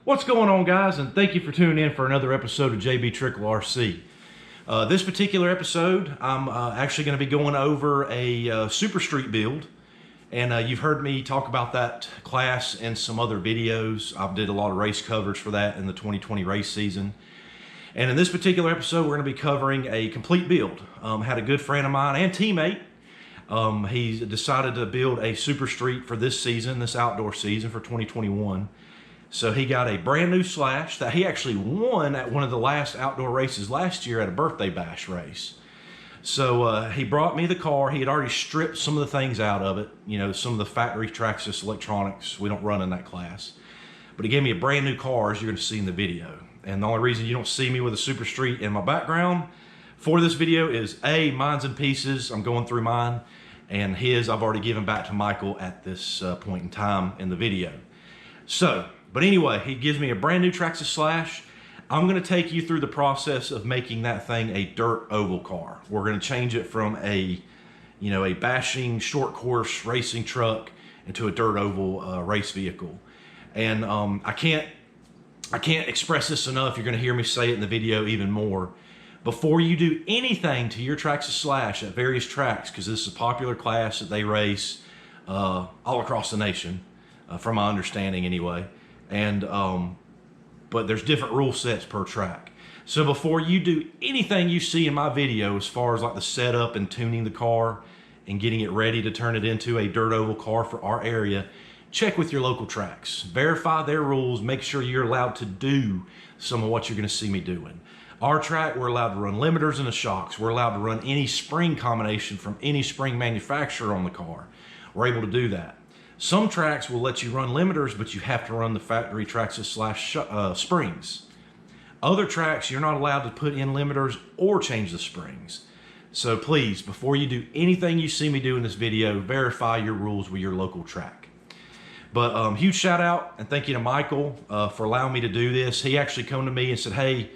What's going on, guys, and thank you for tuning in for another episode of JB Trickle RC. This particular episode, I'm actually going to be going over a Super Street build, and you've heard me talk about that class in some other videos. I did a lot of race coverage for that in the 2020 race season. And in this particular episode, we're going to be covering a complete build. Had a good friend of mine and teammate. He decided to build a Super Street for this season, this outdoor season for 2021. So he got a brand new Slash that he actually won at one of the last outdoor races last year at a birthday bash race. So he brought me the car. He had already stripped some of the things out of it. You know, some of the factory Traxxas electronics we don't run in that class. But he gave me a brand new car, as you're going to see in the video. And the only reason you don't see me with a Super Street in my background for this video is A, mine's in pieces. I'm going through mine. And his I've already given back to Michael at this point in time in the video. But anyway, he gives me a brand new Traxxas Slash. I'm going to take you through the process of making that thing a dirt oval car. We're going to change it from a bashing short course racing truck into a dirt oval race vehicle. And I can't express this enough. You're going to hear me say it in the video even more. Before you do anything to your Traxxas Slash at various tracks, because this is a popular class that they race all across the nation, from my understanding anyway. And but there's different rule sets per track. So before you do anything you see in my video as far as like the setup and tuning the car and getting it ready to turn it into a dirt oval car for our area, check with your local tracks. Verify their rules. Make sure you're allowed to do some of what you're going to see me doing. Our track, we're allowed to run limiters in the shocks. We're allowed to run any spring combination from any spring manufacturer on the car. We're able to do that. Some tracks will let you run limiters, but you have to run the factory Traxxas Slash springs. Other tracks, you're not allowed to put in limiters or change the springs. So please, before you do anything you see me do in this video, verify your rules with your local track. But huge shout out and thank you to Michael for allowing me to do this. He actually came to me and said, hey,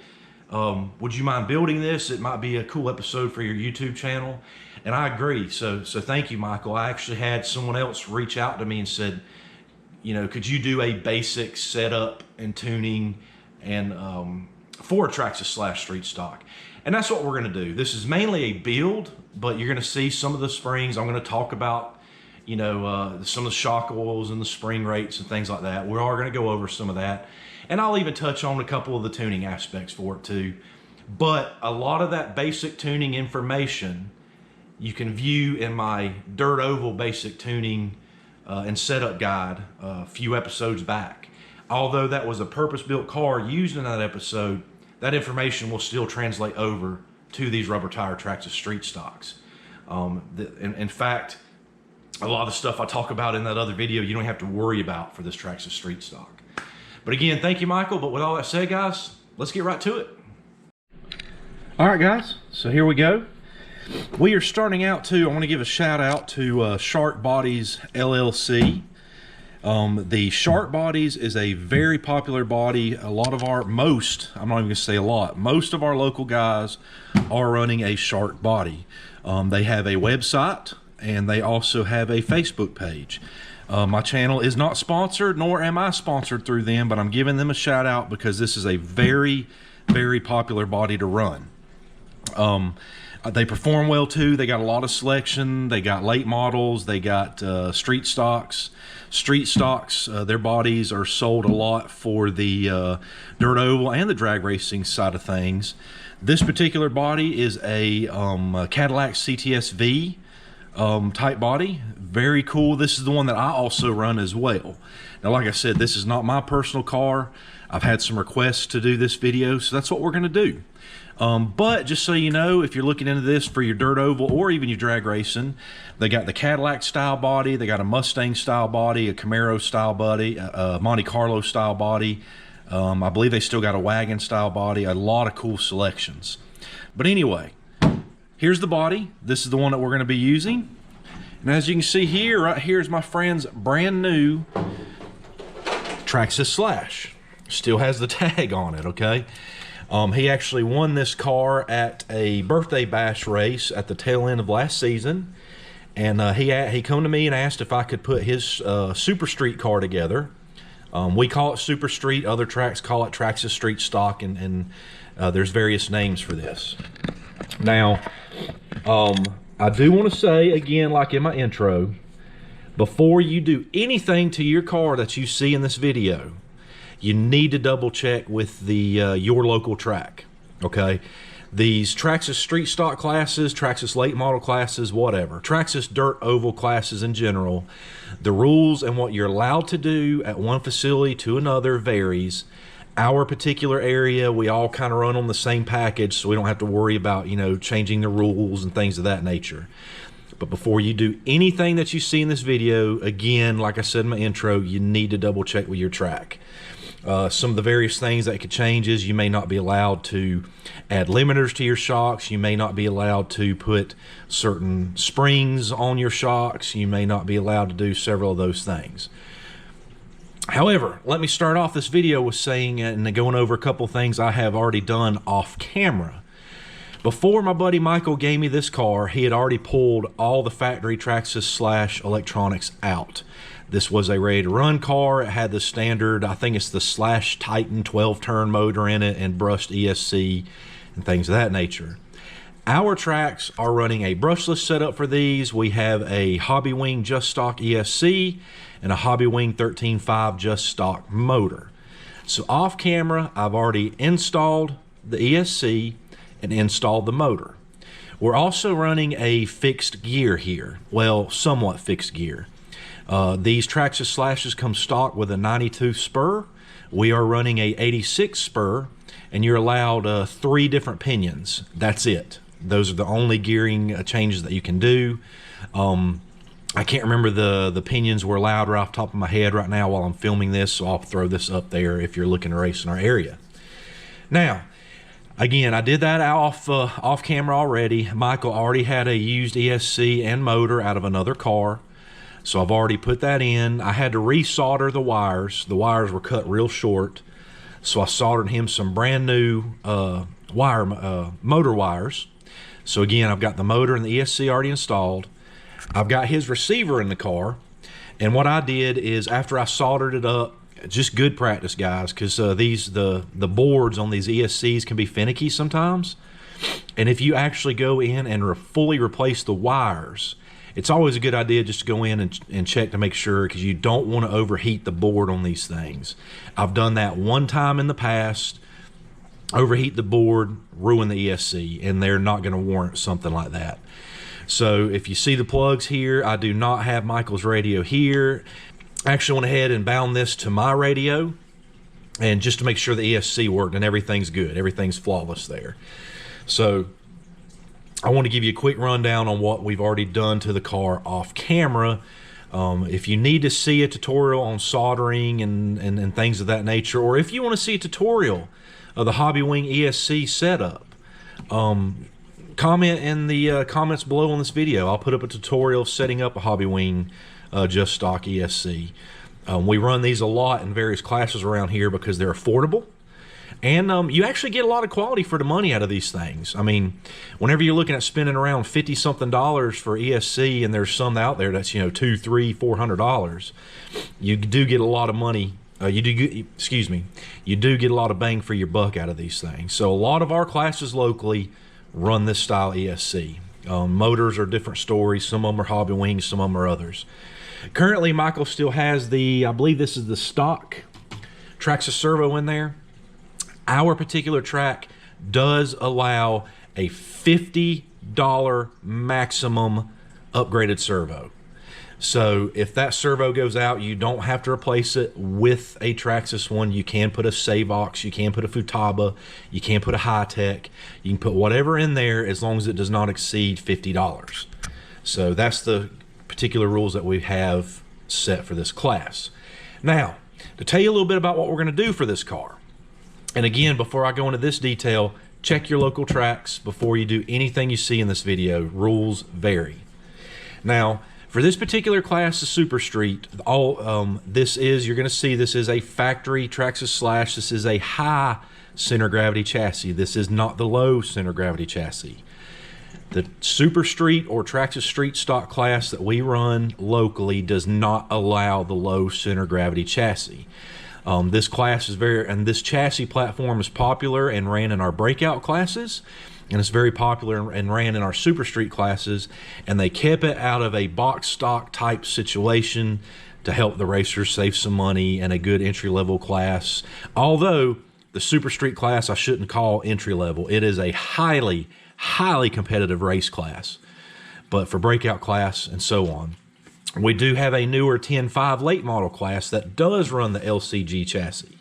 would you mind building this? It might be a cool episode for your YouTube channel. And I agree. So thank you, Michael. I actually had someone else reach out to me and said, you know, could you do a basic setup and tuning and for a Traxxas Slash street stock? And that's what we're going to do. This is mainly a build, but you're going to see some of the springs. I'm going to talk about, you know, some of the shock oils and the spring rates and things like that. We are going to go over some of that. And I'll even touch on a couple of the tuning aspects for it too. But a lot of that basic tuning information you can view in my dirt oval basic tuning and setup guide a few episodes back. Although that was a purpose-built car used in that episode, that information will still translate over to these rubber tire Traxxas street stocks. In fact, a lot of the stuff I talk about in that other video, you don't have to worry about for this Traxxas street stock. But again, thank you, Michael. But with all that said, guys, let's get right to it. All right, guys, so here we go. We are starting out I want to give a shout out to Shark Bodies LLC. The Shark Bodies is a very popular body. A lot of I'm not even going to say a lot, most of our local guys are running a Shark body. They have a website and they also have a Facebook page. My channel is not sponsored, nor am I sponsored through them, but I'm giving them a shout out because this is a very, very popular body to run. They perform well too. They got a lot of selection. They got late models. They got street stocks. Street stocks, their bodies are sold a lot for the dirt oval and the drag racing side of things. This particular body is a Cadillac CTS V type body. Very cool. This is the one that I also run as well. Now, like I said, this is not my personal car. I've had some requests to do this video, so that's what we're going to do. But just so you know, if you're looking into this for your dirt oval or even your drag racing, they got the Cadillac style body, they got a Mustang style body, a Camaro style body, a Monte Carlo style body. I believe they still got a wagon style body, a lot of cool selections. But anyway, here's the body. This is the one that we're going to be using. And as you can see here, right here is my friend's brand new Traxxas Slash. Still has the tag on it, okay? He actually won this car at a birthday bash race at the tail end of last season. And he come to me and asked if I could put his Super Street car together We call it Super Street. Other tracks call it Traxxas Street Stock, and there's various names for this. Now, I do want to say, again, like in my intro, before you do anything to your car that you see in this video, you need to double check with the your local track, okay? These Traxxas Street Stock classes, Traxxas Late Model classes, whatever, Traxxas Dirt Oval classes in general, the rules and what you're allowed to do at one facility to another varies. Our particular area, we all kind of run on the same package, so we don't have to worry about, you know, changing the rules and things of that nature. But before you do anything that you see in this video, again, like I said in my intro, you need to double check with your track. Some of the various things that could change is you may not be allowed to add limiters to your shocks. You may not be allowed to put certain springs on your shocks. You may not be allowed to do several of those things. However, let me start off this video with saying and going over a couple things I have already done off camera. Before my buddy Michael gave me this car, he had already pulled all the factory Traxxas Slash electronics out. This was a ready-to-run car. It had the standard, I think it's the Slash Titan 12-turn motor in it and brushed ESC and things of that nature. Our tracks are running a brushless setup for these. We have a HobbyWing Justock ESC and a HobbyWing 13.5 Justock motor. So off camera, I've already installed the ESC and installed the motor. We're also running a fixed gear here. Well, somewhat fixed gear. These Traxxas Slashes come stock with a 92 spur. We are running a 86 spur, and you're allowed 3 different pinions. That's it. Those are the only gearing changes that you can do. I can't remember the pinions we're allowed right off the top of my head right now while I'm filming this, so I'll throw this up there if you're looking to race in our area. Now, again, I did that off camera already. Michael already had a used ESC and motor out of another car, so I've already put that in. I had to resolder the wires. The wires were cut real short, so I soldered him some brand new motor wires. So again, I've got the motor and the ESC already installed. I've got his receiver in the car, and what I did is after I soldered it up, just good practice, guys, because the boards on these ESCs can be finicky sometimes, and if you actually go in and fully replace the wires, it's always a good idea just to go in and check to make sure, because you don't want to overheat the board on these things. I've done that one time in the past, overheat the board, ruin the ESC, and they're not going to warrant something like that. So if you see the plugs here, I do not have Michael's radio here. I actually went ahead and bound this to my radio, and just to make sure the ESC worked and everything's good, everything's flawless there. So I want to give you a quick rundown on what we've already done to the car off camera. If you need to see a tutorial on soldering and things of that nature, or if you want to see a tutorial of the HobbyWing ESC setup, comment in the comments below on this video. I'll put up a tutorial setting up a HobbyWing Justock ESC. We run these a lot in various classes around here because they're affordable, and you actually get a lot of quality for the money out of these things. I mean, whenever you're looking at spending around $50-something for ESC, and there's some out there that's, you know, $200, $300, $400, you do get a lot of money. You do get a lot of bang for your buck out of these things. So a lot of our classes locally run this style ESC. Motors are different stories. Some of them are HobbyWing, some of them are others. Currently, Michael still has the, I believe this is the stock Traxxas servo in there. Our particular track does allow a $50 maximum upgraded servo. So if that servo goes out, you don't have to replace it with a Traxxas one. You can put a Savox, you can put a Futaba, you can put a High-Tech. You can put whatever in there as long as it does not exceed $50. So that's the particular rules that we have set for this class. Now, to tell you a little bit about what we're going to do for this car. And again, before I go into this detail, check your local tracks before you do anything you see in this video. Rules vary. Now, for this particular class, the Super Street, you're going to see this is a factory Traxxas Slash. This is a high center gravity chassis. This is not the low center gravity chassis. The Super Street or Traxxas Street Stock class that we run locally does not allow the low center gravity chassis. This class is this chassis platform is popular and ran in our breakout classes, and it's very popular and ran in our Super Street classes, and they kept it out of a box stock type situation to help the racers save some money and a good entry-level class. Although the Super Street class I shouldn't call entry-level. It is a highly competitive race class, but for breakout class and so on. We do have a newer 10.5 late model class that does run the LCG chassis.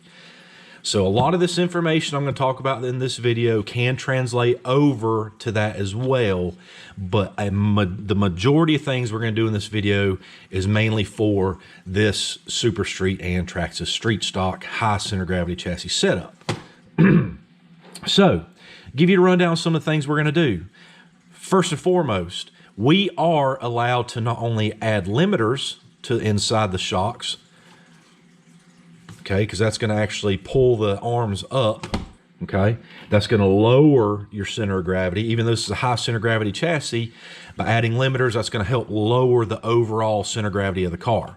So a lot of this information I'm going to talk about in this video can translate over to that as well, but the majority of things we're going to do in this video is mainly for this Super Street and Traxxas Street Stock high center gravity chassis setup. So, give you a rundown of some of the things we're going to do. First and foremost, we are allowed to not only add limiters to inside the shocks, okay, because that's going to actually pull the arms up, okay? That's going to lower your center of gravity. Even though this is a high center gravity chassis, by adding limiters, that's going to help lower the overall center of gravity of the car.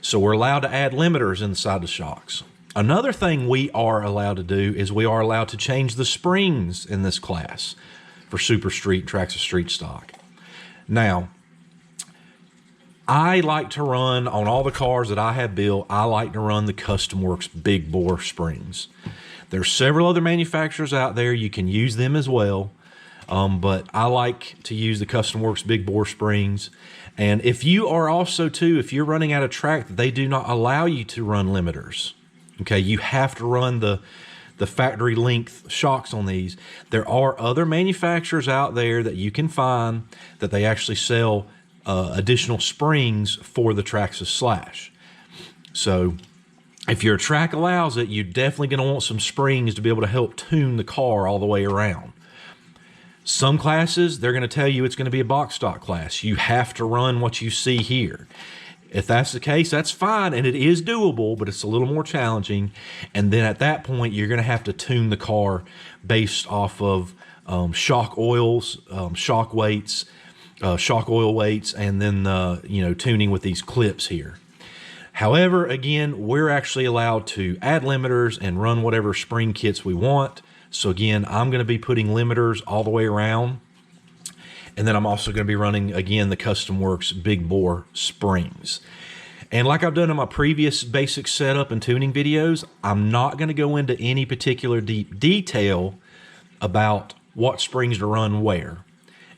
So we're allowed to add limiters inside the shocks. Another thing we are allowed to do is we are allowed to change the springs in this class for Super Street, Traxxas Street Stock. Now, I like to run, on all the cars that I have built, I like to run the Custom Works big bore springs. There's several other manufacturers out there. You can use them as well, but I like to use the Custom Works big bore springs. And if you are also too, if you're running out of track, they do not allow you to run limiters. Okay, you have to run the factory length shocks on these. There are other manufacturers out there that you can find that they actually sell additional springs for the Traxxas Slash. So if your track allows it, you're definitely going to want some springs to be able to help tune the car all the way around. Some classes, they're going to tell you it's going to be a box stock class. You have to run what you see here. If that's the case, that's fine, and it is doable, but it's a little more challenging. And then at that point, you're going to have to tune the car based off of shock oils, shock weights, shock oil weights, and then tuning with these clips here. However, again, we're actually allowed to add limiters and run whatever spring kits we want. So again, I'm going to be putting limiters all the way around. And then I'm also going to be running, again, the Custom Works big bore springs. And like I've done in my previous basic setup and tuning videos, I'm not going to go into any particular deep detail about what springs to run where.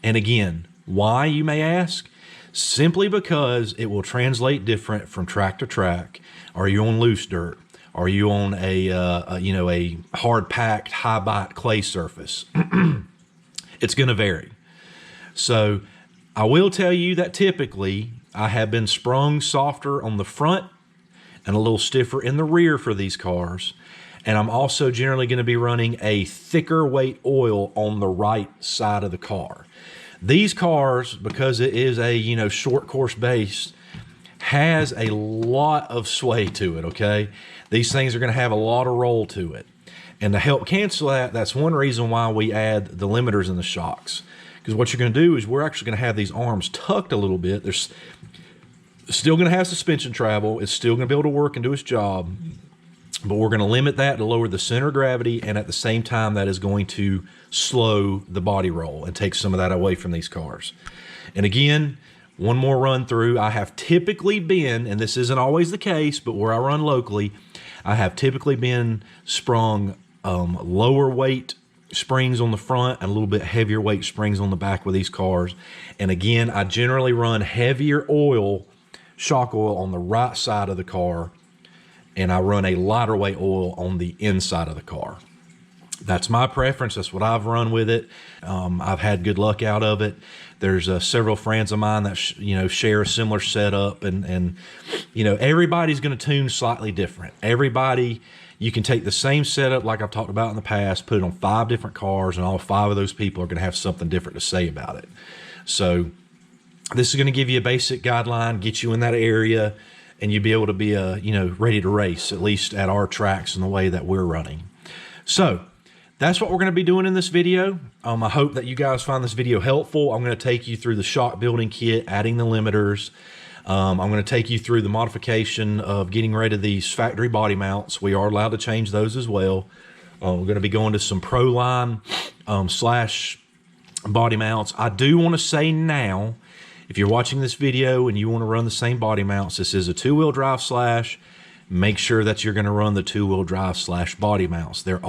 And again, why, you may ask? Simply because it will translate different from track to track. Are you on loose dirt? Are you on a hard packed, high bite clay surface? It's going to vary. So I will tell you that typically I have been sprung softer on the front and a little stiffer in the rear for these cars. And I'm also generally going to be running a thicker weight oil on the right side of the car. These cars, because it is a short course base, has a lot of sway to it, okay? These things are going to have a lot of roll to it. And to help cancel that, that's one reason why we add the limiters in the shocks. Because what you're going to do is we're actually going to have these arms tucked a little bit. There's still going to have suspension travel. It's still going to be able to work and do its job. But we're going to limit that to lower the center of gravity, and at the same time that is going to slow the body roll and take some of that away from these cars. And again, one more run through. I have typically been, and this isn't always the case, but where I run locally, I have typically been sprung lower weight springs on the front and a little bit heavier weight springs on the back with these cars. And again, I generally run heavier oil, shock oil, on the right side of the car, and I run a lighter weight oil on the inside of the car. That's my preference. That's what I've run with it. I've had good luck out of it. There's several friends of mine that share a similar setup, and everybody's going to tune slightly different. You can take the same setup like I've talked about in the past, put it on 5 different cars, and all 5 of those people are going to have something different to say about it. So this is going to give you a basic guideline, get you in that area, and you'll be able to be ready to race, at least at our tracks and the way that we're running. So that's what we're going to be doing in this video. I hope that you guys find this video helpful. I'm going to take you through the shock building kit, adding the limiters. I'm going to take you through the modification of getting rid of these factory body mounts. We are allowed to change those as well. We're going to be going to some Proline Slash body mounts. I do want to say now, if you're watching this video and you want to run the same body mounts, this is a 2-wheel drive Slash. Make sure that you're going to run the 2-wheel drive Slash body mounts. There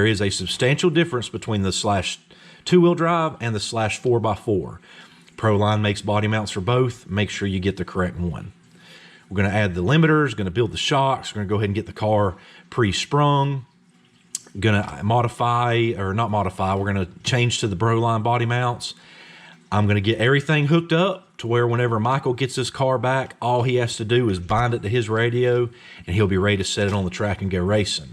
is a substantial difference between the Slash 2-wheel drive and the Slash 4x4. Proline makes body mounts for both. Make sure you get the correct one. We're going to add the limiters, going to build the shocks. We're going to go ahead and get the car pre-sprung. Going to modify, or not modify, we're going to change to the Proline body mounts. I'm going to get everything hooked up to where whenever Michael gets his car back, all he has to do is bind it to his radio and he'll be ready to set it on the track and go racing.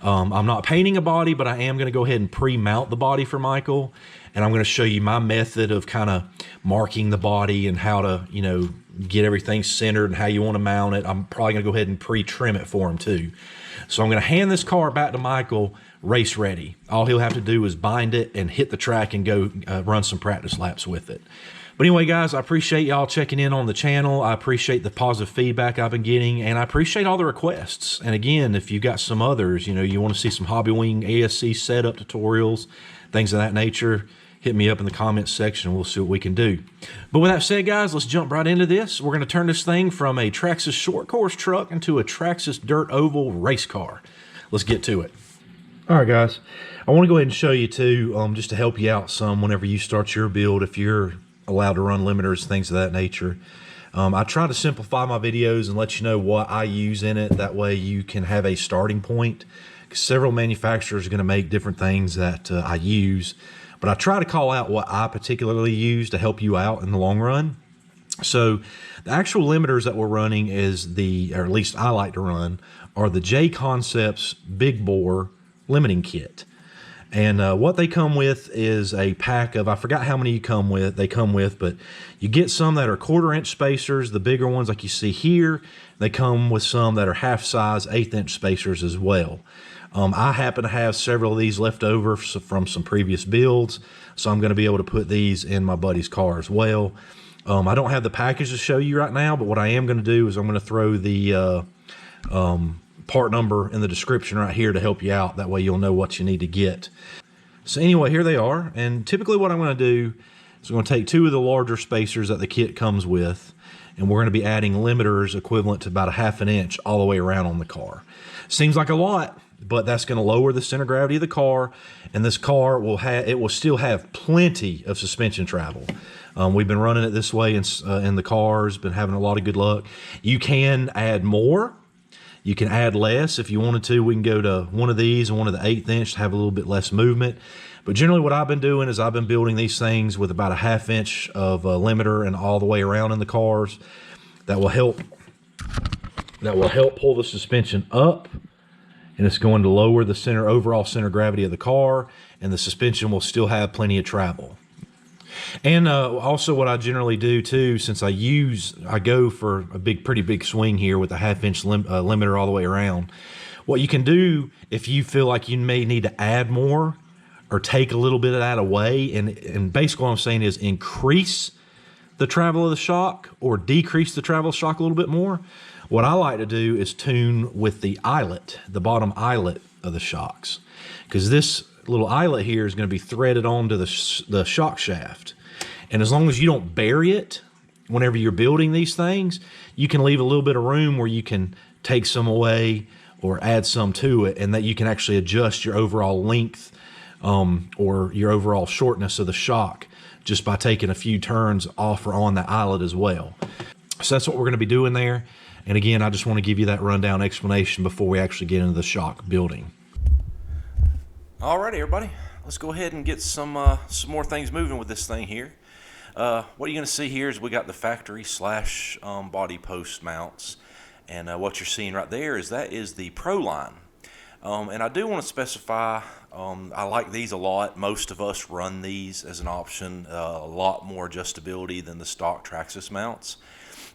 I'm not painting a body, but I am going to go ahead and pre-mount the body for Michael. And I'm going to show you my method of kind of marking the body and how to, you know, get everything centered and how you want to mount it. I'm probably going to go ahead and pre-trim it for him too. So I'm going to hand this car back to Michael race ready. All he'll have to do is bind it and hit the track and go run some practice laps with it. But anyway, guys, I appreciate y'all checking in on the channel. I appreciate the positive feedback I've been getting, and I appreciate all the requests. And again, if you've got some others, you know, you want to see some HobbyWing ESC setup tutorials, things of that nature, hit me up in the comments section and we'll see what we can do. But with that said, guys, let's jump right into this. We're going to turn this thing from a Traxxas short course truck into a Traxxas dirt oval race car. Let's get to it. All right, guys, I want to go ahead and show you too, just to help you out some whenever you start your build, if you're allowed to run limiters, things of that nature. I try to simplify my videos and let you know what I use in it. That way you can have a starting point. Several manufacturers are going to make different things that I use, but I try to call out what I particularly use to help you out in the long run. So the actual limiters that we're running is or at least I like to run, are the JConcepts big bore limiting kit. And what they come with is a pack of, I forgot how many they come with, but you get some that are 1/4 inch spacers, the bigger ones like you see here. They come with some that are half size 1/8 inch spacers as well. I happen to have several of these left over from some previous builds, so I'm going to be able to put these in my buddy's car as well. I don't have the package to show you right now, but what I am going to do is I'm going to throw the part number in the description right here to help you out. That way you'll know what you need to get. So anyway, here they are. And typically what I'm going to do is I'm going to take 2 of the larger spacers that the kit comes with, and we're going to be adding limiters equivalent to about a 1/2 inch all the way around on the car. Seems like a lot, but that's going to lower the center of gravity of the car, and this car will still have plenty of suspension travel. We've been running it this way in the cars, been having a lot of good luck. You can add more. You can add less if you wanted to. We can go to one of these and one of the 1/8 inch to have a little bit less movement. But generally what I've been doing is I've been building these things with about a 1/2 inch of limiter and all the way around in the cars. That will help pull the suspension up, and it's going to lower the overall center of gravity of the car, and the suspension will still have plenty of travel. And also what I generally do too, since I go for a pretty big swing here with a 1/2 inch limiter all the way around. What you can do if you feel like you may need to add more or take a little bit of that away, and basically what I'm saying is increase the travel of the shock or decrease the travel of the shock a little bit more. What I like to do is tune with the eyelet, the bottom eyelet of the shocks, because this little eyelet here is going to be threaded onto the shock shaft. And as long as you don't bury it whenever you're building these things, you can leave a little bit of room where you can take some away or add some to it, and that you can actually adjust your overall length or your overall shortness of the shock just by taking a few turns off or on the eyelet as well. So that's what we're going to be doing there. And again, I just want to give you that rundown explanation before we actually get into the shock building. Alrighty, everybody, let's go ahead and get some more things moving with this thing here. What you're going to see here is we got the factory Slash body post mounts, and what you're seeing right there is that is the Proline. And I do want to specify, I like these a lot. Most of us run these as an option, a lot more adjustability than the stock Traxxas mounts.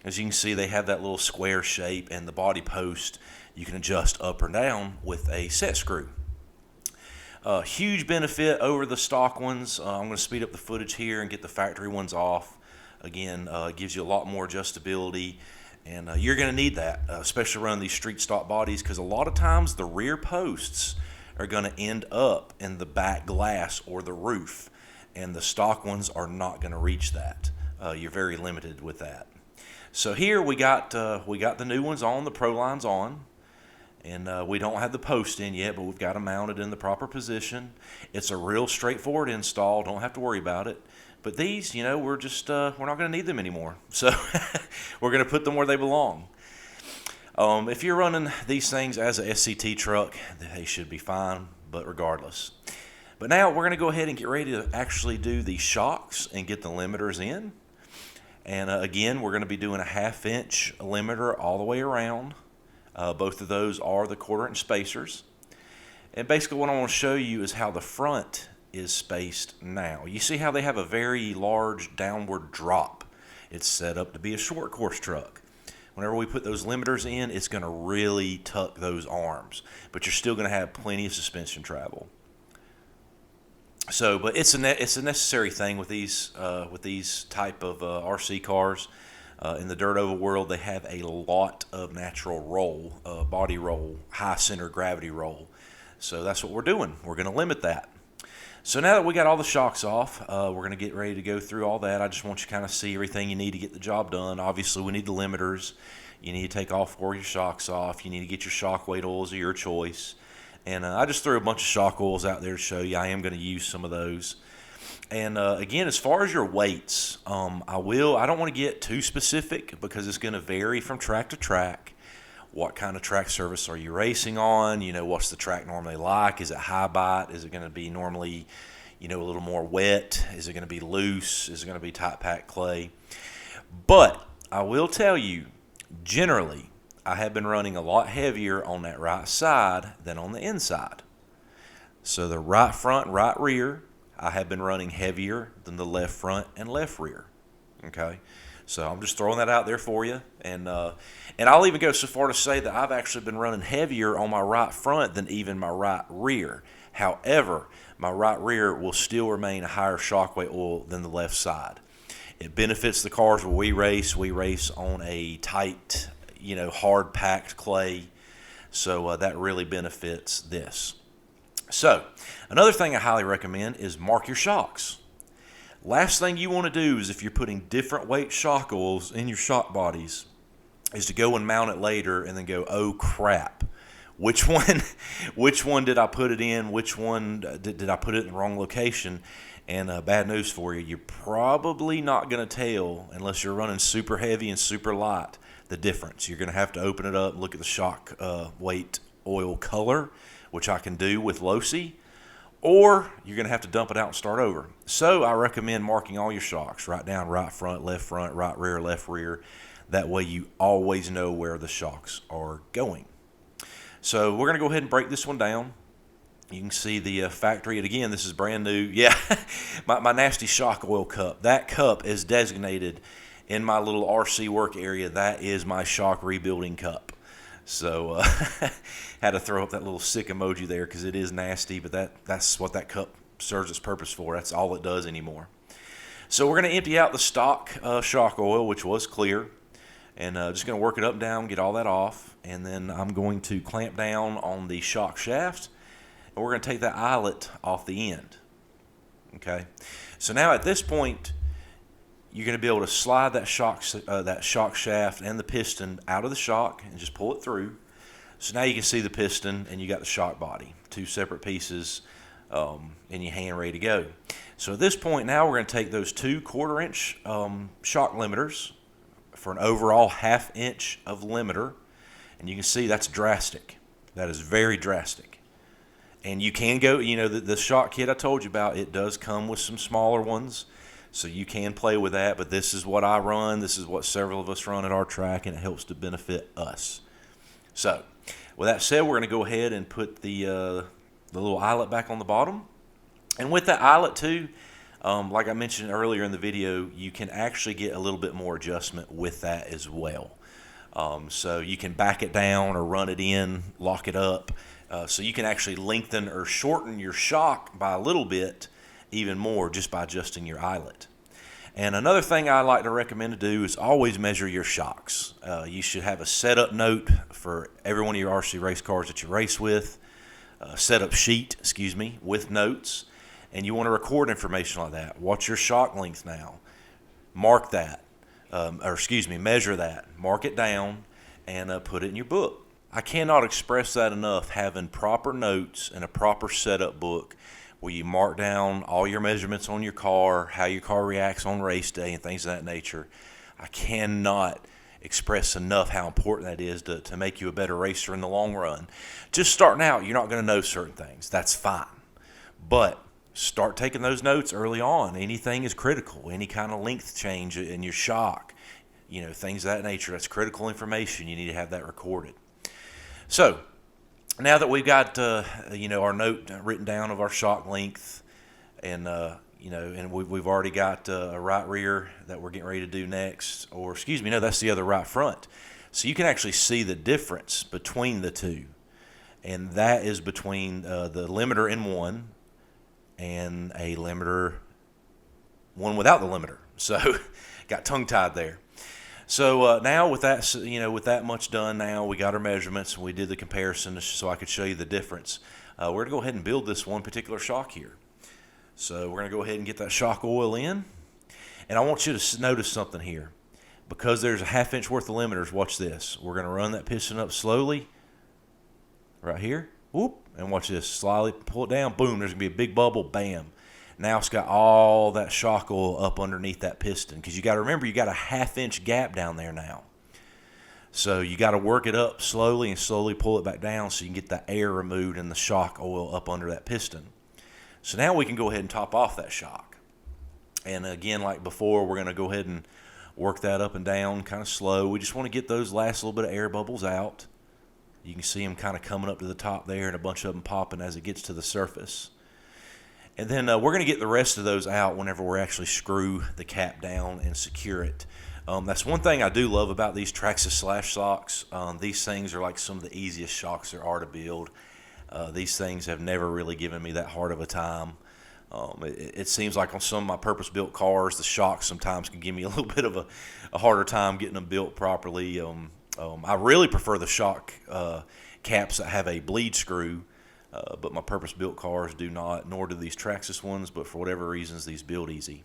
As you can see, they have that little square shape, and the body post you can adjust up or down with a set screw. Huge benefit over the stock ones. I'm going to speed up the footage here and get the factory ones off. Again, it gives you a lot more adjustability, and you're going to need that, especially around these street stock bodies, because a lot of times the rear posts are going to end up in the back glass or the roof, and the stock ones are not going to reach that. You're very limited with that. So here we got the new ones on, the Prolines on. And we don't have the post in yet, but we've got them mounted in the proper position. It's a real straightforward install. Don't have to worry about it. But these, you know, we're not going to need them anymore. So we're going to put them where they belong. If you're running these things as a SCT truck, they should be fine, but regardless. But now we're going to go ahead and get ready to actually do the shocks and get the limiters in. And again, we're going to be doing a 1/2 inch limiter all the way around. Both of those are the 1/4 inch spacers. And basically what I want to show you is how the front is spaced now. You see how they have a very large downward drop. It's set up to be a short course truck. Whenever we put those limiters in, it's going to really tuck those arms, but you're still going to have plenty of suspension travel. So, but it's a necessary thing with these type of RC cars. In the dirt oval world, they have a lot of natural roll, body roll, high center gravity roll. So that's what we're doing. We're going to limit that. So now that we got all the shocks off, we're going to get ready to go through all that. I just want you to kind of see everything you need to get the job done. Obviously, we need the limiters. You need to take all 4 of your shocks off. You need to get your shock weight oils of your choice. And I just threw a bunch of shock oils out there to show you. I am going to use some of those. And again, as far as your weights, I don't want to get too specific because it's going to vary from track to track. What kind of track service are you racing on? You know, what's the track normally like? Is it high bite? Is it going to be normally, you know, a little more wet? Is it going to be loose? Is it going to be tight packed clay? But I will tell you, generally, I have been running a lot heavier on that right side than on the inside. So the right front, right rear, I have been running heavier than the left front and left rear. Okay, so I'm just throwing that out there for you, and I'll even go so far to say that I've actually been running heavier on my right front than even my right rear. However, my right rear will still remain a higher shockweight oil than the left side. It benefits the cars where we race. We race on a tight, you know, hard packed clay, so that really benefits this. So, another thing I highly recommend is mark your shocks. Last thing you want to do is if you're putting different weight shock oils in your shock bodies is to go and mount it later and then go, oh crap, which one did I put it in? Which one did I put it in the wrong location? And bad news for you, you're probably not going to tell unless you're running super heavy and super light the difference. You're going to have to open it up and look at the shock weight oil color, which I can do with LLC, or you're going to have to dump it out and start over. So I recommend marking all your shocks. Write down right front, right rear, left rear. That way you always know where the shocks are going. So we're going to go ahead and break this one down. You can see the factory, and again, this is brand new. Yeah, my nasty shock oil cup. That cup is designated in my little RC work area. That is my shock rebuilding cup. So had to throw up that little sick emoji there because it is nasty, but that's what that cup serves its purpose for. That's all it does anymore. So we're going to empty out the stock shock oil, which was clear, and just going to work it up and down, get all that off, and then I'm going to clamp down on the shock shaft, and we're going to take that eyelet off the end. Okay, so now at this point, you're going to be able to slide that shock shaft and the piston out of the shock and just pull it through. So now you can see the piston and you got the shock body, 2 separate pieces in your hand ready to go. So at this point now we're going to take those 2 1/4 inch shock limiters for an overall 1/2 inch of limiter, and you can see that's drastic. That is very drastic. And you can go, you know, the shock kit I told you about, it does come with some smaller ones. So you can play with that, but this is what I run. This is what several of us run at our track, and it helps to benefit us. So with that said, we're going to go ahead and put the little eyelet back on the bottom. And with that eyelet too, like I mentioned earlier in the video, you can actually get a little bit more adjustment with that as well. So you can back it down or run it in, lock it up. So you can actually lengthen or shorten your shock by a little bit even more just by adjusting your eyelet. And another thing I like to recommend to do is always measure your shocks. You should have a setup note for every one of your RC race cars that you race with, a setup sheet, with notes, and you want to record information like that. What's your shock length now? Mark that, measure that, mark it down, and put it in your book. I cannot express that enough, having proper notes and a proper setup book where you mark down all your measurements on your car, how your car reacts on race day, and things of that nature. I cannot express enough how important that is to make you a better racer in the long run. Just starting out, you're not going to know certain things. That's fine. But start taking those notes early on. Anything is critical. Any kind of length change in your shock, things of that nature. That's critical information. You need to have that recorded. So now that we've got our note written down of our shock length, and and we've already got a right rear that we're getting ready to do next, that's the other right front. So you can actually see the difference between the two, and that is between the limiter in one and a limiter, one without the limiter. So got tongue-tied there. So now with that, with that much done, now we got our measurements and we did the comparison so I could show you the difference. We're going to go ahead and build this one particular shock here. So we're going to go ahead and get that shock oil in. And I want you to notice something here. Because there's a 1/2 inch worth of limiters, watch this. We're going to run that piston up slowly right here. Whoop, and watch this. Slightly pull it down. Boom, there's going to be a big bubble. Bam. Now it's got all that shock oil up underneath that piston, because you got to remember you got a 1/2 inch gap down there now. So you got to work it up slowly and slowly pull it back down so you can get the air removed and the shock oil up under that piston. So now we can go ahead and top off that shock. And again, like before, we're going to go ahead and work that up and down kind of slow. We just want to get those last little bit of air bubbles out. You can see them kind of coming up to the top there and a bunch of them popping as it gets to the surface. And then we're going to get the rest of those out whenever we actually screw the cap down and secure it. That's one thing I do love about these Traxxas Slash shocks. These things are like some of the easiest shocks there are to build. These things have never really given me that hard of a time. It seems like on some of my purpose-built cars, the shocks sometimes can give me a little bit of a harder time getting them built properly. I really prefer the shock caps that have a bleed screw. But my purpose-built cars do not, nor do these Traxxas ones, but for whatever reasons, these build easy.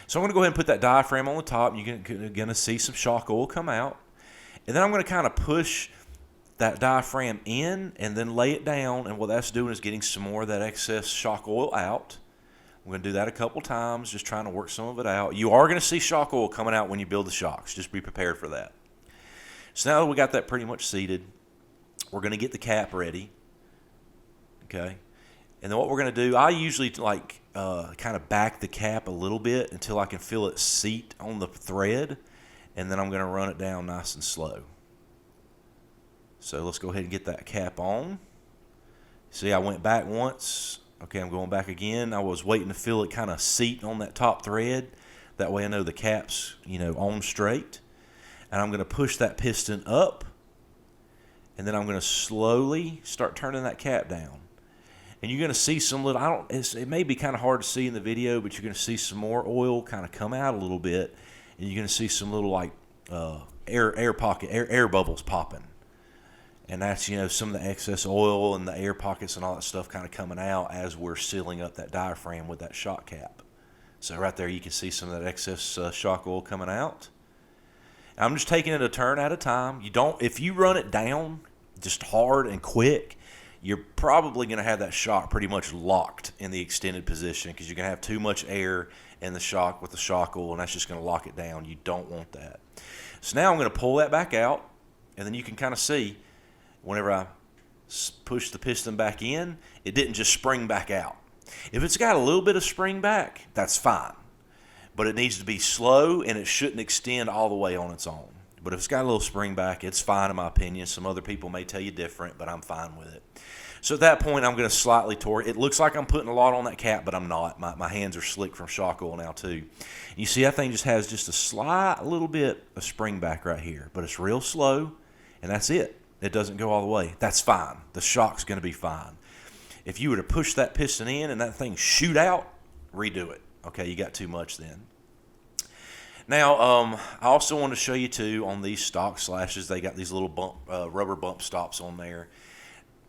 So I'm going to go ahead and put that diaphragm on the top. You're going to see some shock oil come out. And then I'm going to kind of push that diaphragm in and then lay it down, and what that's doing is getting some more of that excess shock oil out. I'm going to do that a couple times, just trying to work some of it out. You are going to see shock oil coming out when you build the shocks. Just be prepared for that. So now that we got that pretty much seated, we're going to get the cap ready. Okay, and then what we're going to do, I usually kind of back the cap a little bit until I can feel it seat on the thread, and then I'm going to run it down nice and slow. So let's go ahead and get that cap on. See, I went back once. Okay, I'm going back again. I was waiting to feel it kind of seat on that top thread. That way I know the cap's, on straight. And I'm going to push that piston up, and then I'm going to slowly start turning that cap down. And you're going to see some little, it may be kind of hard to see in the video, but you're going to see some more oil kind of come out a little bit. And you're going to see some little air bubbles popping. And that's, some of the excess oil and the air pockets and all that stuff kind of coming out as we're sealing up that diaphragm with that shock cap. So right there you can see some of that excess shock oil coming out. I'm just taking it a turn at a time. If you run it down just hard and quick, you're probably going to have that shock pretty much locked in the extended position, because you're going to have too much air in the shock with the shock oil, and that's just going to lock it down. You don't want that. So now I'm going to pull that back out, and then you can kind of see whenever I push the piston back in, it didn't just spring back out. If it's got a little bit of spring back, that's fine. But it needs to be slow, and it shouldn't extend all the way on its own. But if it's got a little spring back, it's fine in my opinion. Some other people may tell you different, but I'm fine with it. So at that point, I'm going to slightly torque. It looks like I'm putting a lot on that cap, but I'm not. My hands are slick from shock oil now too. You see that thing just has just a slight little bit of spring back right here, but it's real slow, and that's it. it doesn't go all the way. That's fine. The shock's going to be fine. If you were to push that piston in and that thing shoot out, redo it. Okay, you got too much then. Now, I also want to show you too on these stock slashes, they got these little rubber bump stops on there.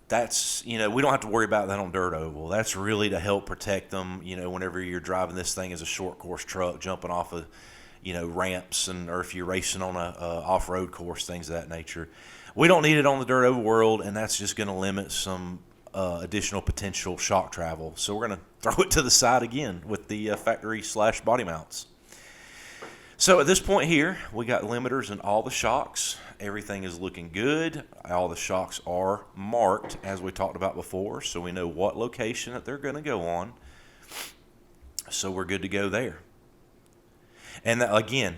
That's, we don't have to worry about that on dirt oval. That's really to help protect them, whenever you're driving this thing as a short course truck, jumping off of, ramps, or if you're racing on a off-road course, things of that nature. We don't need it on the dirt oval world, and that's just going to limit some additional potential shock travel. So we're going to throw it to the side again with the factory slash body mounts. So at this point here, we got limiters in all the shocks. Everything is looking good. All the shocks are marked, as we talked about before, so we know what location that they're going to go on. So we're good to go there. And that, again,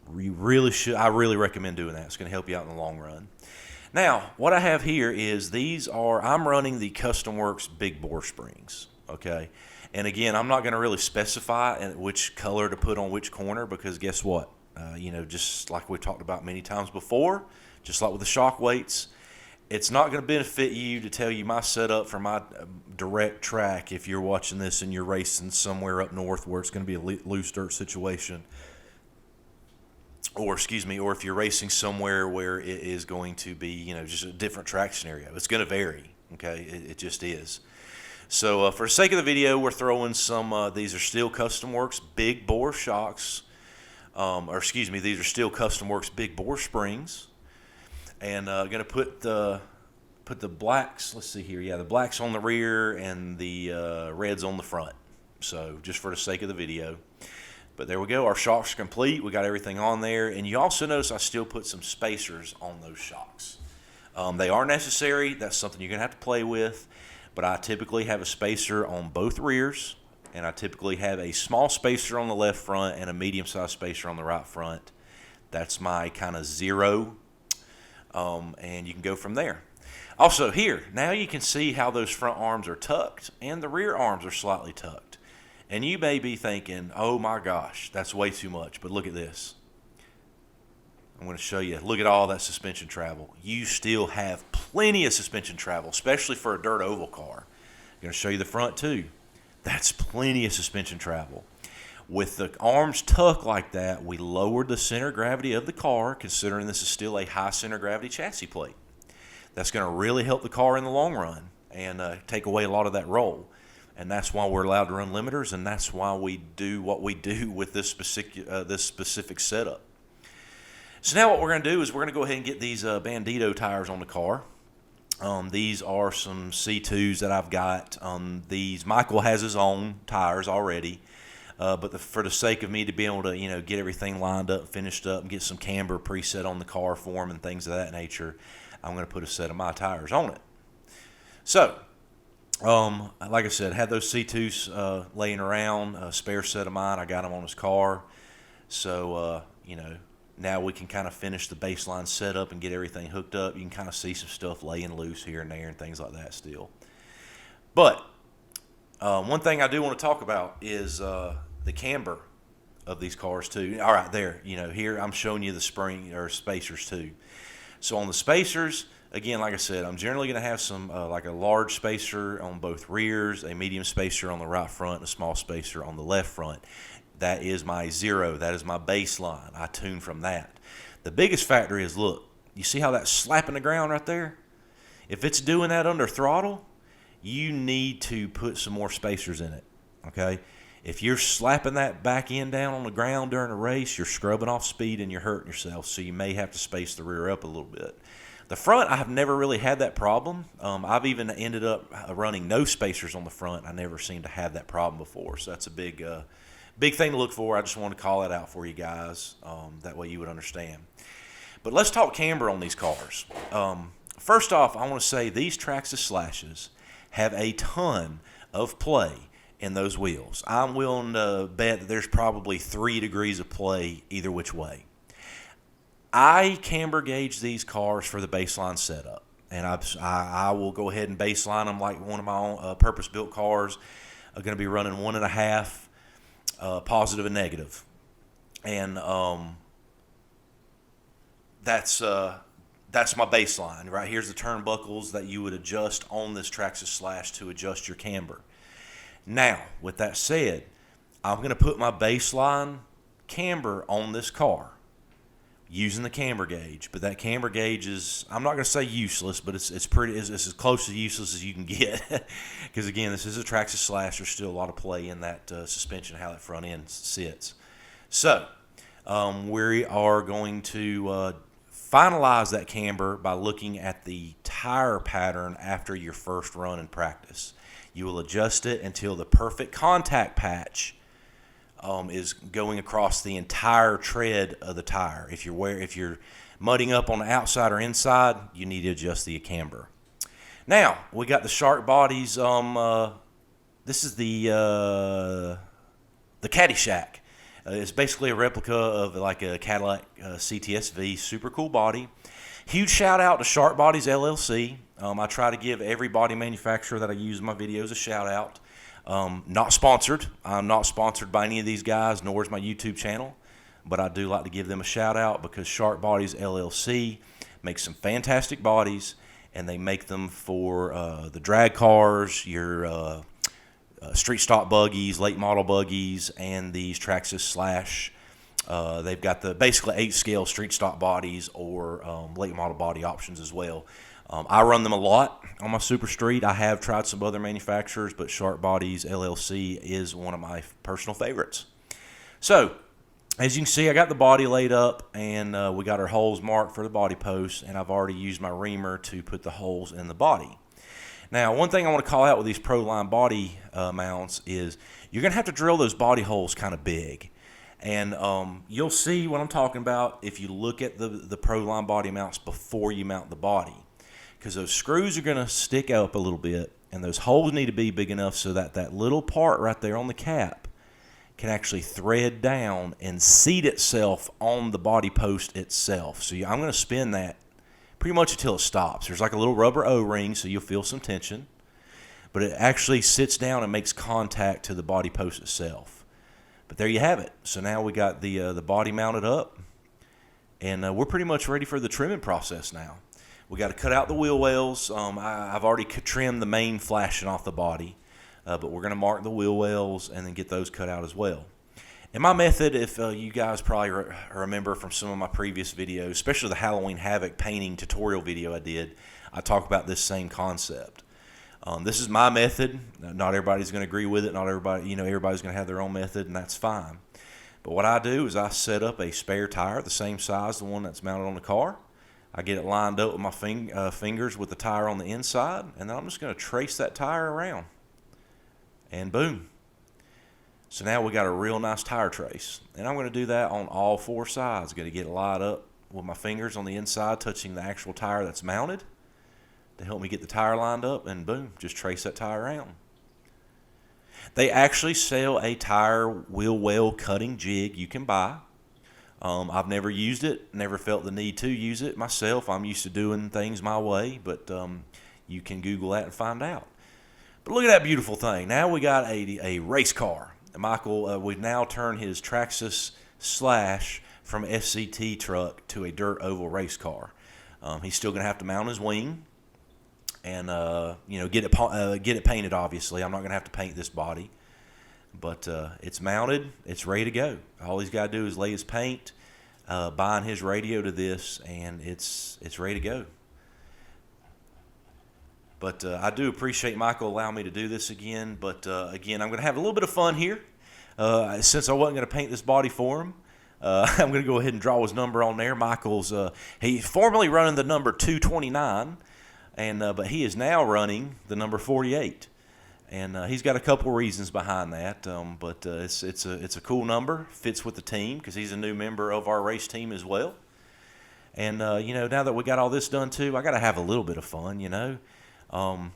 I really recommend doing that. It's going to help you out in the long run. Now, what I have here is I'm running the Custom Works big bore springs, okay? And again, I'm not going to really specify which color to put on which corner, because guess what? Just like we talked about many times before, just like with the shock weights, it's not going to benefit you to tell you my setup for my direct track if you're watching this and you're racing somewhere up north where it's going to be a loose dirt situation. Or if you're racing somewhere where it is going to be, just a different track scenario. It's going to vary, okay? It just is. So for the sake of the video, we're throwing some, these are still Custom Works big bore shocks. These are still Custom Works big bore springs. And going to put the blacks, let's see here. Yeah, the blacks on the rear and the reds on the front. So just for the sake of the video. But there we go. Our shocks are complete. We got everything on there. And you also notice I still put some spacers on those shocks. They are necessary. That's something you're going to have to play with. But I typically have a spacer on both rears. And I typically have a small spacer on the left front and a medium-sized spacer on the right front. That's my kind of zero. And you can go from there. Also here, now you can see how those front arms are tucked and the rear arms are slightly tucked. And you may be thinking, oh my gosh, that's way too much. But look at this. I'm going to show you. Look at all that suspension travel. You still have plenty of suspension travel, especially for a dirt oval car. I'm going to show you the front too. That's plenty of suspension travel. With the arms tucked like that, we lowered the center of gravity of the car, considering this is still a high center of gravity chassis plate. That's going to really help the car in the long run and take away a lot of that roll. And that's why we're allowed to run limiters, and that's why we do what we do with this specific setup. So now what we're going to do is we're going to go ahead and get these Bandito tires on the car. These are some C2s that I've got. Michael has his own tires already. But for the sake of me to be able to, get everything lined up, finished up, and get some camber preset on the car for him and things of that nature, I'm going to put a set of my tires on it. So, like I said, had those C2s laying around, a spare set of mine. I got them on his car. So, now we can kind of finish the baseline setup and get everything hooked up. You can kind of see some stuff laying loose here and there and things like that still. But one thing I do want to talk about is the camber of these cars too. All right, there, here I'm showing you the spring or spacers too. So on the spacers, again, like I said, I'm generally going to have some like a large spacer on both rears, a medium spacer on the right front, and a small spacer on the left front. That is my zero. That is my baseline. I tune from that. The biggest factor is, look, you see how that's slapping the ground right there? If it's doing that under throttle, you need to put some more spacers in it, okay? If you're slapping that back end down on the ground during a race, you're scrubbing off speed and you're hurting yourself, so you may have to space the rear up a little bit. The front, I have never really had that problem. I've even ended up running no spacers on the front. I never seemed to have that problem before, so that's a big thing to look for. I just want to call that out for you guys. That way you would understand. But let's talk camber on these cars. First off, I want to say these Traxxas Slashes have a ton of play in those wheels. I'm willing to bet that there's probably 3 degrees of play either which way. I camber gauge these cars for the baseline setup. And I will go ahead and baseline them like one of my own purpose-built cars. I'm going to be running 1.5 positive and negative. And that's that's my baseline. Right here's the turnbuckles that you would adjust on this Traxxas Slash to adjust your camber. Now, with that said, I'm going to put my baseline camber on this car using the camber gauge. But that camber gauge is, I'm not going to say useless, but it's as close to useless as you can get. Because again, this is a Traxxas Slash. There's still a lot of play in that suspension, how that front end sits. So we are going to finalize that camber by looking at the tire pattern after your first run in practice. You will adjust it until the perfect contact patch is going across the entire tread of the tire. If you're mudding up on the outside or inside, you need to adjust the camber. Now we got the shark bodies. This is the Caddy Shack. It's basically a replica of like a Cadillac CTS V. Super cool body. Huge shout out to Shark Bodies LLC. I try to give every body manufacturer that I use in my videos a shout out. Not sponsored. I'm not sponsored by any of these guys, nor is my YouTube channel. But I do like to give them a shout out because Shark Bodies LLC makes some fantastic bodies, and they make them for the drag cars, your street stock buggies, late model buggies, and these Traxxas Slash. They've got the basically 8-scale street stock bodies or late model body options as well. I run them a lot on my Super Street. I have tried some other manufacturers, but Shark Bodies LLC is one of my personal favorites. So, as you can see, I got the body laid up, and we got our holes marked for the body posts, and I've already used my reamer to put the holes in the body. Now, one thing I want to call out with these Proline body mounts is you're going to have to drill those body holes kind of big. And you'll see what I'm talking about if you look at the Proline body mounts before you mount the body. Because those screws are going to stick up a little bit, and those holes need to be big enough so that that little part right there on the cap can actually thread down and seat itself on the body post itself. So I'm going to spin that pretty much until it stops. There's like a little rubber O-ring, so you'll feel some tension. But it actually sits down and makes contact to the body post itself. But there you have it. So now we got the body mounted up, and we're pretty much ready for the trimming process now. We got to cut out the wheel wells. I've already trimmed the main flashing off the body, but we're going to mark the wheel wells and then get those cut out as well. And my method, if you guys probably remember from some of my previous videos, especially the Halloween Havoc painting tutorial video I did, I talk about this same concept. This is my method. Not everybody's going to agree with it. Not everybody, everybody's going to have their own method, and that's fine. But what I do is I set up a spare tire the same size, the one that's mounted on the car. I get it lined up with my fingers with the tire on the inside, and then I'm just going to trace that tire around. And boom. So now we got a real nice tire trace. And I'm going to do that on all 4 sides. Going to get it lined up with my fingers on the inside, touching the actual tire that's mounted to help me get the tire lined up, and boom, just trace that tire around. They actually sell a tire wheel well cutting jig you can buy. I've never used it, never felt the need to use it myself. I'm used to doing things my way, but you can Google that and find out. But look at that beautiful thing. Now we got a race car. Michael, we've now turned his Traxxas Slash from SCT truck to a dirt oval race car. He's still going to have to mount his wing and get it painted. Obviously, I'm not going to have to paint this body, but it's mounted. It's ready to go. All he's got to do is lay his paint, bind his radio to this, and it's ready to go. But I do appreciate Michael allowing me to do this again. But again, I'm going to have a little bit of fun here. Since I wasn't going to paint this body for him, I'm going to go ahead and draw his number on there. Michael's he's formerly running the number 229, but he is now running the number 48. And he's got a couple reasons behind that, but it's a cool number. Fits with the team because he's a new member of our race team as well. And now that we got all this done too, I got to have a little bit of fun. I'm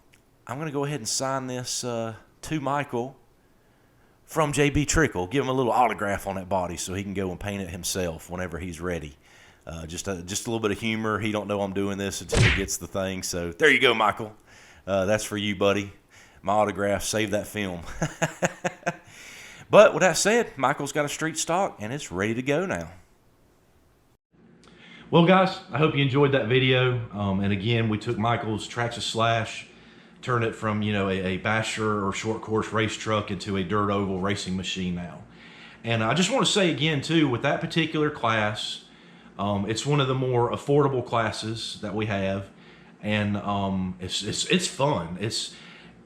going to go ahead and sign this to Michael from JB Trickle. Give him a little autograph on that body so he can go and paint it himself whenever he's ready. Just a little bit of humor. He don't know I'm doing this until he gets the thing. So there you go, Michael. That's for you, buddy. My autograph. Save that film. But with that said, Michael's got a street stock, and it's ready to go now. Well, guys, I hope you enjoyed that video. And again, we took Michael's Traxxas Slash, turned it from, you know, a basher or short course race truck into a dirt oval racing machine now. And I just want to say again too, with that particular class, it's one of the more affordable classes that we have, and it's fun. It's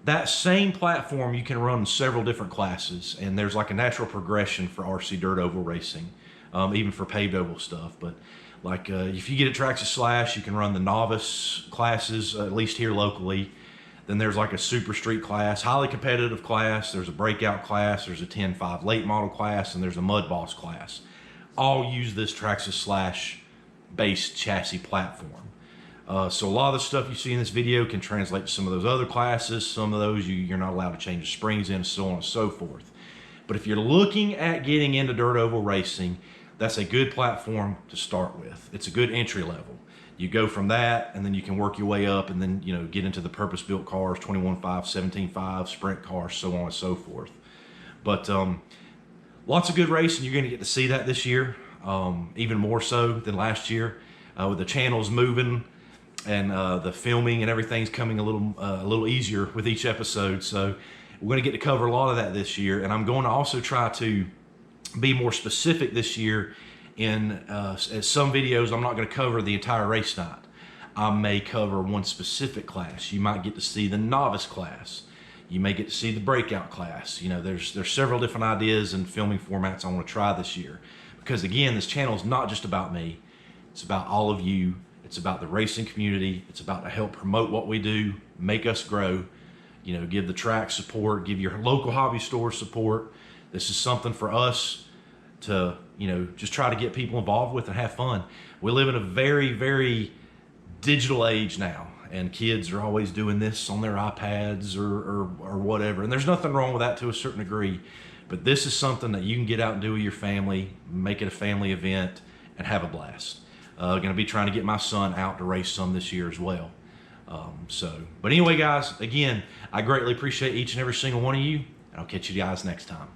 that same platform you can run several different classes, and there's like a natural progression for RC dirt oval racing, even for paved oval stuff. But like if you get a Traxxas Slash, you can run the novice classes, at least here locally. Then there's like a super street class, highly competitive class. There's a breakout class. There's a 10.5 late model class, and there's a mud boss class. All use this Traxxas Slash based chassis platform. So a lot of the stuff you see in this video can translate to some of those other classes. Some of those you're not allowed to change the springs in, so on and so forth. But if you're looking at getting into dirt oval racing, that's a good platform to start with. It's a good entry level. You go from that, and then you can work your way up, and then, you know, get into the purpose-built cars, 21.5, 17.5, sprint cars, so on and so forth. But lots of good racing. You're going to get to see that this year, even more so than last year, with the channels moving and the filming and everything's coming a little easier with each episode. So we're going to get to cover a lot of that this year, and I'm going to also try to be more specific this year. In some videos, I'm not going to cover the entire race night. I may cover one specific class. You might get to see the novice class. You may get to see the breakout class. You know, there's several different ideas and filming formats I want to try this year. Because again, this channel is not just about me. It's about all of you. It's about the racing community. It's about to help promote what we do, make us grow, you know, give the track support, give your local hobby store support. This is something for us to, you know, just try to get people involved with and have fun. We live in a very, very digital age now, and kids are always doing this on their iPads or whatever. And there's nothing wrong with that to a certain degree, but this is something that you can get out and do with your family, make it a family event, and have a blast. Going to be trying to get my son out to race some this year as well. But anyway, guys, again, I greatly appreciate each and every single one of you, and I'll catch you guys next time.